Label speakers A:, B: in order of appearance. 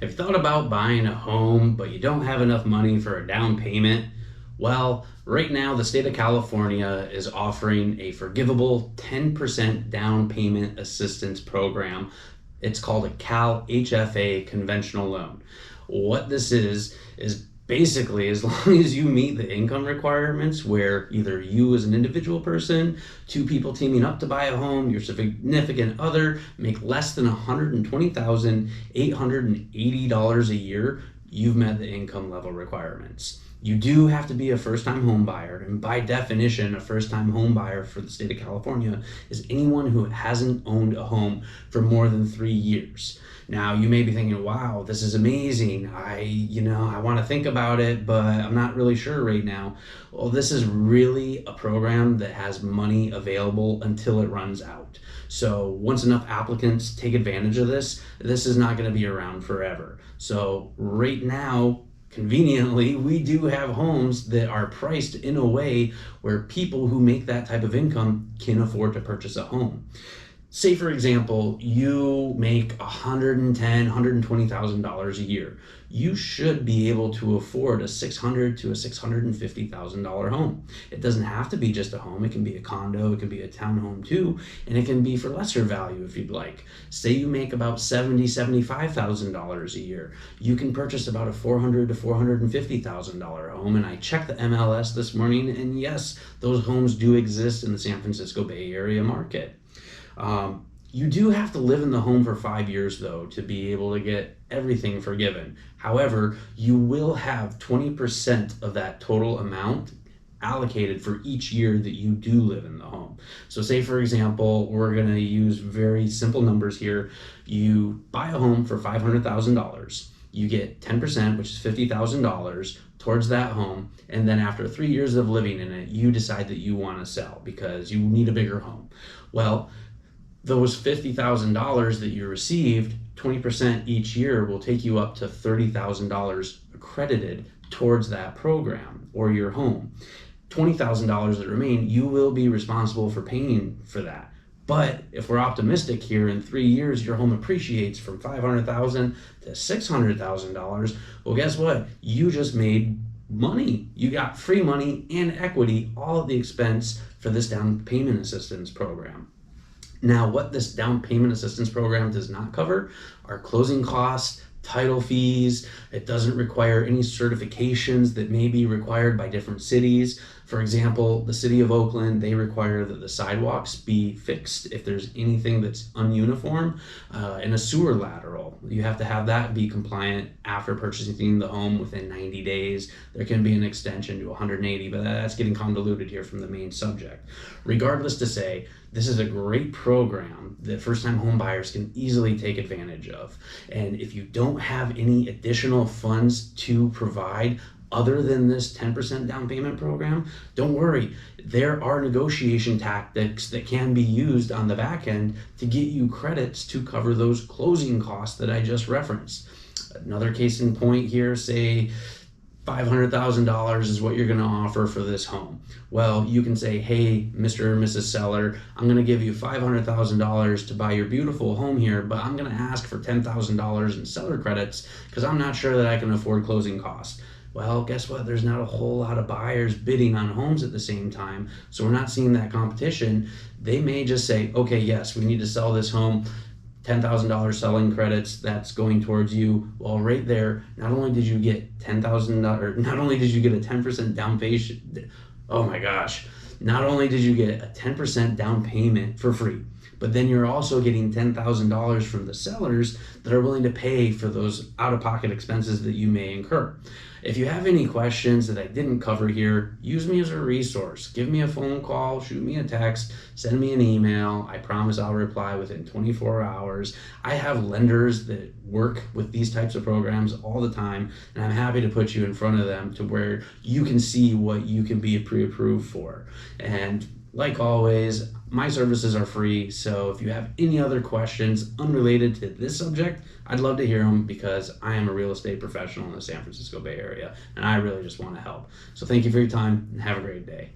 A: Have you thought about buying a home, but you don't have enough money for a down payment? Well, right now, the state of California is offering a forgivable 10% down payment assistance program. It's called a CalHFA conventional loan. What this is basically as long as you meet the income requirements where either you as an individual person, two people teaming up to buy a home, your significant other make less than $120,880 a year, you've met the income level requirements. You do have to be a first-time home buyer, and by definition, a first-time home buyer for the state of California is anyone who hasn't owned a home for more than 3 years. Now, you may be thinking, wow, this is amazing. I want to think about it, but I'm not really sure right now. Well, this is really a program that has money available until it runs out. So once enough applicants take advantage of this is not going to be around forever. So right now, conveniently, we do have homes that are priced in a way where people who make that type of income can afford to purchase a home. Say, for example, you make $110,000, $120,000 a year. You should be able to afford a $600,000 to a $650,000 home. It doesn't have to be just a home. It can be a condo. It can be a townhome too, and it can be for lesser value if you'd like. Say you make about $70,000, $75,000 a year. You can purchase about a $400,000 to $450,000 home, and I checked the MLS this morning, and yes, those homes do exist in the San Francisco Bay Area market. You do have to live in the home for 5 years, though, to be able to get everything forgiven. However, you will have 20% of that total amount allocated for each year that you do live in the home. So say, for example, we're going to use very simple numbers here. You buy a home for $500,000. You get 10%, which is $50,000 towards that home. And then after 3 years of living in it, you decide that you want to sell because you need a bigger home. Well, those $50,000 that you received, 20% each year will take you up to $30,000 accredited towards that program or your home. $20,000 that remain, you will be responsible for paying for that. But if we're optimistic here, in 3 years, your home appreciates from $500,000 to $600,000. Well, guess what? You just made money. You got free money and equity, all at the expense for this down payment assistance program. Now, what this down payment assistance program does not cover are closing costs, title fees. It doesn't require any certifications that may be required by different cities. For example, the city of Oakland, they require that the sidewalks be fixed if there's anything that's ununiform, and a sewer lateral. You have to have that be compliant after purchasing the home within 90 days. There can be an extension to 180, but that's getting convoluted here from the main subject. Regardless to say, this is a great program that first-time home buyers can easily take advantage of. And if you don't have any additional funds to provide other than this 10% down payment program, don't worry. There are negotiation tactics that can be used on the back end to get you credits to cover those closing costs that I just referenced. Another case in point here, say $500,000 is what you're going to offer for this home. Well, you can say, hey, Mr. or Mrs. Seller, I'm going to give you $500,000 to buy your beautiful home here, but I'm going to ask for $10,000 in seller credits because I'm not sure that I can afford closing costs. Well, guess what? There's not a whole lot of buyers bidding on homes at the same time, so we're not seeing that competition. They may just say, okay, yes, we need to sell this home. $10,000 selling credits, that's going towards you. Well, right there, not only did you get $10,000, not only did you get a 10% down payment, oh my gosh, not only did you get a 10% down payment for free, but then you're also getting $10,000 from the sellers that are willing to pay for those out-of-pocket expenses that you may incur. If you have any questions that I didn't cover here, use me as a resource. Give me a phone call, shoot me a text, send me an email. I promise I'll reply within 24 hours. I have lenders that work with these types of programs all the time, and I'm happy to put you in front of them to where you can see what you can be pre-approved for. And like always, my services are free, so if you have any other questions unrelated to this subject, I'd love to hear them because I am a real estate professional in the San Francisco Bay Area, and I really just want to help. So thank you for your time, and have a great day.